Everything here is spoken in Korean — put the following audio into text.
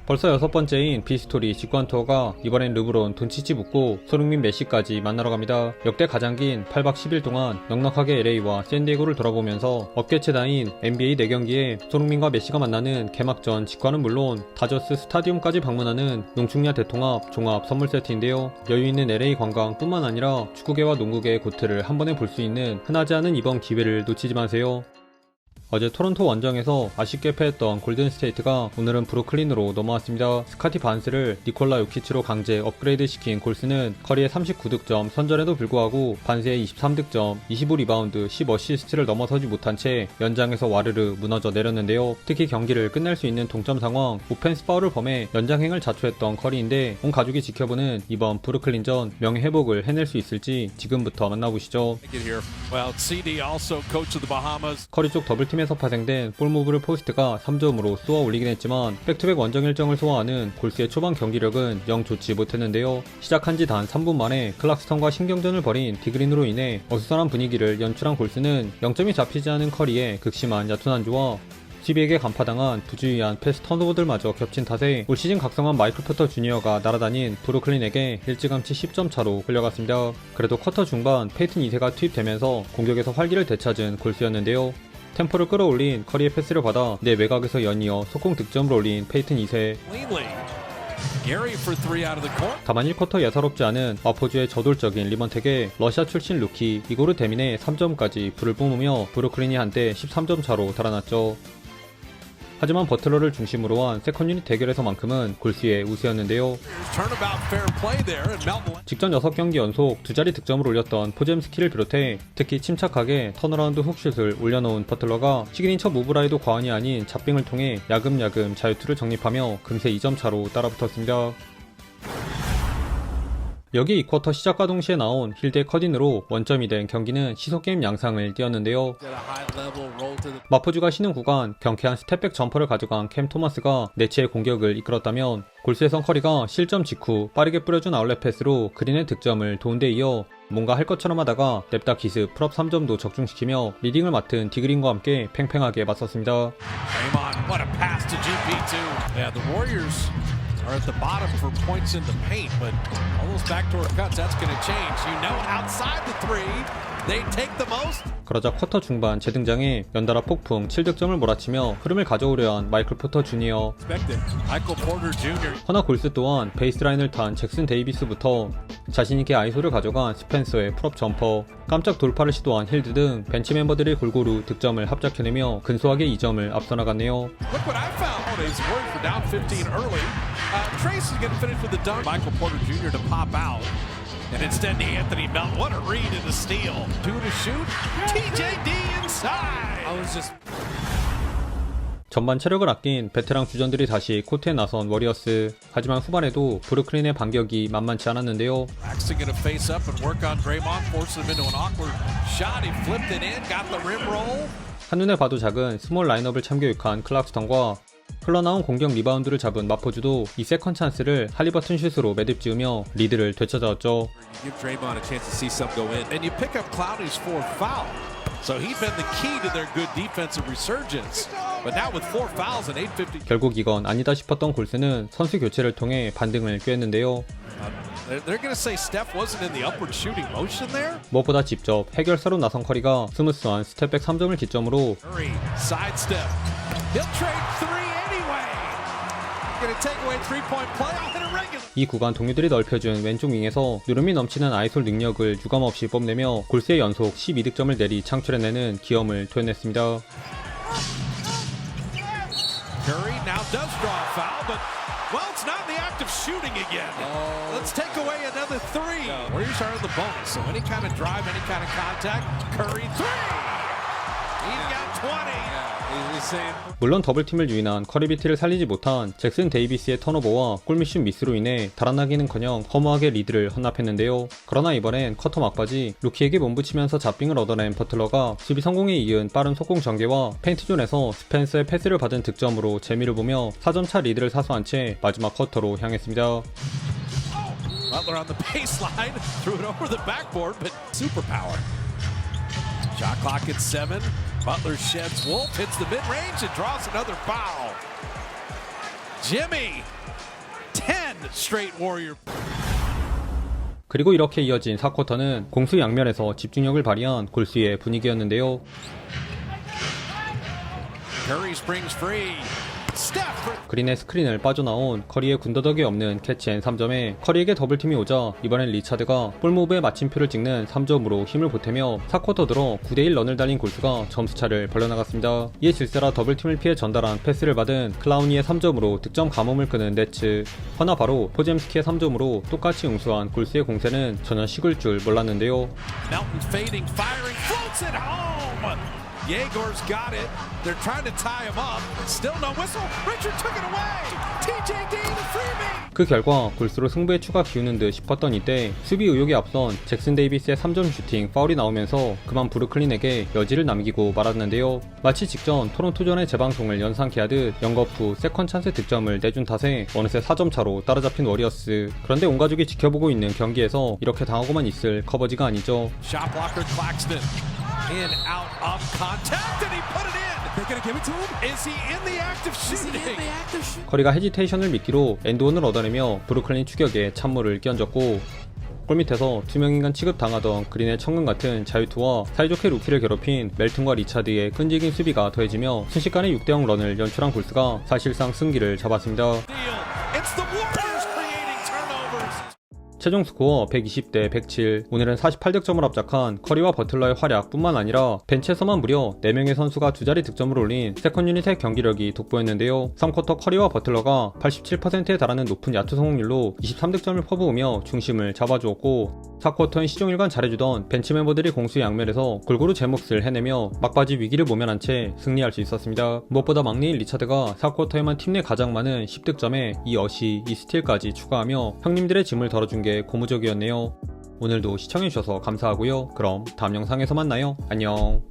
벌써 6번째인 비스토리 직관 투어가 이번엔 르브론, 돈치치 붙고 손흥민, 메시까지 만나러 갑니다. 역대 가장 긴 8박 10일 동안 넉넉하게 LA와 샌디에고를 돌아보면서 업계최다인 NBA 4경기에 손흥민과 메시가 만나는 개막전 직관은 물론 다저스 스타디움까지 방문하는 농축야 대통합 종합 선물 세트인데요. 여유있는 LA 관광 뿐만 아니라 축구계와 농구계의 고트를 한 번에 볼 수 있는 흔하지 않은 이번 기회를 놓치지 마세요. 어제 토론토 원정에서 아쉽게 패했던 골든스테이트가 오늘은 브루클린으로 넘어왔습니다. 스카티 반스를 니콜라 요키치로 강제 업그레이드 시킨 골스는 커리의 39득점 선전에도 불구하고 반스의 23득점, 25리바운드, 10어시스트를 넘어서지 못한 채 연장에서 와르르 무너져 내렸는데요. 특히 경기를 끝낼 수 있는 동점 상황, 오펜스 파울을 범해 연장행을 자초했던 커리인데 온 가족이 지켜보는 이번 브루클린전 명예회복을 해낼 수 있을지 지금부터 만나보시죠. 커리 쪽 더블팀 에서 파생된 볼무브를 포스트가 3점으로 쏘아 올리긴 했지만 백투백 원정 일정을 소화하는 골스의 초반 경기력은 영 좋지 못했는데요. 시작한 지 단 3분 만에 클락스턴과 신경전을 벌인 디그린으로 인해 어수선한 분위기를 연출한 골스는 0점이 잡히지 않은 커리의 극심한 야투난주와 수비에게 간파당한 부주의한 패스 턴오버들마저 겹친 탓에 올 시즌 각성한 마이클 포터 주니어가 날아다닌 브루클린에게 일찌감치 10점 차로 끌려갔습니다. 그래도 쿼터 중반 페이튼 2세가 투입되면서 공격에서 활기를 되찾은 골스였는데요. 템포를 끌어올린 커리의 패스를 받아 내 외곽에서 연이어 속공 득점을 올린 페이튼 2세. 다만 1쿼터 예사롭지 않은 와포주의 저돌적인 리먼텍에 러시아 출신 루키 이고르 데민의 3점까지 불을 뿜으며 브루클린이 한때 13점 차로 달아났죠. 하지만 버틀러를 중심으로 한 세컨 유닛 대결에서만큼은 골스의 우세였는데요. 직전 6경기 연속 두 자리 득점을 올렸던 포젬스키를 비롯해 특히 침착하게 턴어라운드 훅슛을 올려놓은 버틀러가 시그니처 무브라이도 과언이 아닌 잡빙을 통해 야금야금 자유투를 정립하며 금세 2점 차로 따라붙었습니다. 여기 2쿼터 시작과 동시에 나온 힐드의 컷인으로 원점이 된 경기는 시속게임 양상을 띄었는데요. 마포주가 쉬는 구간 경쾌한 스텝백 점퍼를 가져간 캠 토마스가 네치의 공격을 이끌었다면 골스에선 커리가 실점 직후 빠르게 뿌려준 아웃렛 패스로 그린의 득점을 도운 데 이어 뭔가 할 것처럼 하다가 냅다 기습 풀업 3점도 적중시키며 리딩을 맡은 디그린과 함께 팽팽하게 맞섰습니다. Are at the bottom for points in the paint, but all those backdoor cuts, that's going to change. You know, outside the three, they take the most. 그러자 쿼터 중반 재등장해 연달아 폭풍 7득점을 몰아치며 흐름을 가져오려 한 마이클 포터 주니어. 허나 골스 또한 베이스라인을 탄 잭슨 데이비스부터 자신있게 아이소를 가져간 스펜서의 풀업 점퍼, 깜짝 돌파를 시도한 힐드 등 벤치 멤버들이 골고루 득점을 합작해내며 근소하게 2점을 앞서 나갔네요. Trace is going to finish with the dunk. Michael Porter Jr. to pop out. And instead, Anthony Melton. What a read and a steal. 2 to shoot. TJD inside. I was just. 전반 체력을 아낀 베테랑 주전들이 다시 코트에 나선 워리어스. 하지만 후반에도 브루클린의 반격이 만만치 않았는데요. Braxton going to face up and work on Draymond, force him into an awkward shot. He flipped it in, got the rim roll. 한눈에 봐도 작은 스몰 라인업을 참교육한 클락스턴과 흘러나온 공격 리바운드를 잡은 마포주도 이 세컨 찬스를 할리버튼 슛으로 매듭 지으며 리드를 되찾아왔죠. 결국 이건 아니다 싶었던 골스는 선수 교체를 통해 반등을 꾀했는데요. 무엇보다 직접 해결사로 나선 커리가 스무스한 스텝백 3점을 기점으로 이 구간 동료들이 넓혀준 왼쪽 윙에서 누름이 넘치는 아이솔 능력을 유감없이 뽐내며 골스의 연속 12득점을 내리 창출해내는 기염을 토해냈습니다. Well, it's not in the act of shooting again. Let's take away another three. Warriors are in the bonus, so any kind of drive, any kind of contact, Curry three. He's got 20. 물론 더블팀을 유인한 커리비티를 살리지 못한 잭슨 데이비스의 턴오버와 골밑슛 미스로 인해 달아나기는커녕 허무하게 리드를 헌납했는데요. 그러나 이번엔 쿼터 막바지 루키에게 몸붙이면서 잡빙을 얻어낸 버틀러가 수비 성공에 이은 빠른 속공 전개와 페인트존에서 스펜서의 패스를 받은 득점으로 재미를 보며 4점차 리드를 사수한 채 마지막 쿼터로 향했습니다. Butler on the baseline, threw it over the backboard, but superpower. Shot clock at 7. Butler sheds Wolf, hits the mid-range and draws another foul. Jimmy, 10 straight Warrior. 그리고 이렇게 이어진 4쿼터는 공수 양면에서 집중력을 발휘한 골수의 분위기였는데요. Curry springs free. Steph for 그린의 스크린을 빠져나온 커리의 군더더기 없는 캐치앤 3점에 커리에게 더블팀이 오자 이번엔 리차드가 볼무브에 마침표를 찍는 3점으로 힘을 보태며 4쿼터 들어 9대1 런을 달린 골수가 점수차를 벌려나갔습니다. 이에 질세라 더블팀을 피해 전달한 패스를 받은 클라우니의 3점으로 득점 가뭄을 끄는 네츠. 허나 바로 포젬스키의 3점으로 똑같이 응수한 골수의 공세는 전혀 식을 줄 몰랐는데요. Melton fading, firing, floats it home. Yegor's got it. They're trying to tie him up. Still no whistle. Richard took it away. TJD to Freeman. 그 결과 골수로 승부의 추가 기우는 듯 싶었던 이때 수비 의욕에 앞선 잭슨 데이비스의 3점 슈팅 파울이 나오면서 그만 브루클린에게 여지를 남기고 말았는데요. 마치 직전 토론토전의 재방송을 연상케 하듯 영겁 후 세컨 찬스 득점을 내준 탓에 어느새 4점 차로 따라잡힌 워리어스. 그런데 온 가족이 지켜보고 있는 경기에서 이렇게 당하고만 있을 커버지가 아니죠. Shot blocker Claxton. In, out, up, contact, and he put it in. They're gonna give it to him? Is he in the act of shooting? 커리가 헤지테이션을 미끼로 엔드원을 얻어내며 브루클린 추격에 찬물을 끼얹었고 골밑에서 투명인간 취급당하던 그린의 천금 같은 자유투와 사이좋게 루키를 괴롭힌 멜튼과 리차드의 끈질긴 수비가 더해지며 순식간에 6대0 런을 연출한 골스가 사실상 승기를 잡았습니다. It's the Warriors creating turnovers. 최종 스코어 120대 107. 오늘은 48득점을 압작한 커리와 버틀러의 활약뿐만 아니라 벤치에서만 무려 4명의 선수가 두 자리 득점을 올린 세컨 유닛의 경기력이 돋보였는데요. 3쿼터 커리와 버틀러가 87%에 달하는 높은 야투 성공률로 23득점을 퍼부으며 중심을 잡아주었고 4쿼터엔 시종일관 잘해주던 벤치 멤버들이 공수 양면에서 골고루 제 몫을 해내며 막바지 위기를 모면한 채 승리할 수 있었습니다. 무엇보다 막내인 리차드가 4쿼터에만 팀 내 가장 많은 10득점에 2어시, 2스틸까지 추가하며 형님들의 짐을 덜어준 게 고무적이었네요. 오늘도 시청해주셔서 감사하고요. 그럼 다음 영상에서 만나요. 안녕.